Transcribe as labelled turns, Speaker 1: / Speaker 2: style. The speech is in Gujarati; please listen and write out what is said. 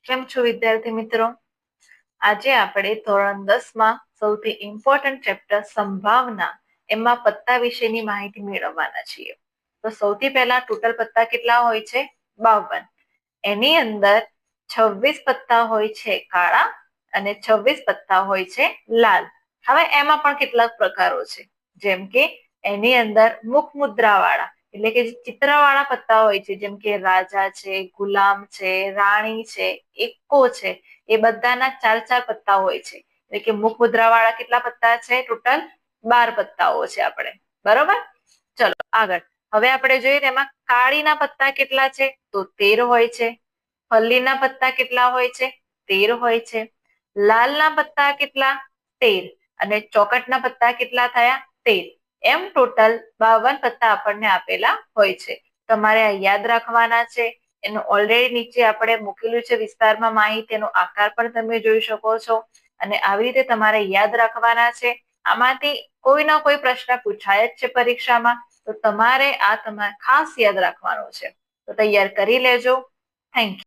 Speaker 1: કેમ છો વિદ્યાર્થી મિત્રો? આજે આપણે ધોરણ 10 માં સૌથી ઇમ્પોર્ટન્ટ ચેપ્ટર સંભાવના એમાં પત્તા વિશેની માહિતી મેળવવાના છીએ. તો સૌથી પહેલા ટોટલ પત્તા કેટલા હોય છે? 52. એની અંદર 26 પત્તા હોય છે કાળા અને 26 પત્તા હોય છે લાલ. હવે એમાં પણ કેટલાક પ્રકારો છે, જેમ કે એની અંદર મુખ મુદ્રા વાળા એટલે કે ચિત્રવાળા પત્તા હોય છે, જેમ કે રાજા છે, ગુલામ છે, રાણી છે, એક્કો છે, એ બધાના 4-4 પત્તા હોય છે. એટલે કે મુખ મુદ્રા વાળા કેટલા પત્તા છે? ટોટલ 12 પત્તાઓ છે આપણે. બરોબર? ચલો આગળ. હવે આપણે જોઈએ એમાં કાળીના પત્તા કેટલા છે? તો 13 હોય છે. ફલ્લીના પત્તા કેટલા હોય છે? 13 હોય છે. લાલના પત્તા કેટલા? 13. અને ચોકટના પત્તા કેટલા થયા? 13. એમ ટોટલ 52 પત્તા આપણને આપેલા હોય છે. તમારે આ યાદ રાખવાના છે. એનું ઓલરેડી નીચે આપણે મૂકેલું છે વિસ્તારમાં માહિતી, એનો આકાર પણ તમે જોઈ શકો છો. અને આવી રીતે તમારે યાદ રાખવાના છે. આમાંથી કોઈ ના કોઈ પ્રશ્ન પૂછાય જ છે પરીક્ષામાં, તો તમારે આ તમારે ખાસ યાદ રાખવાનું છે. તો તૈયાર કરી લેજો. Thank you.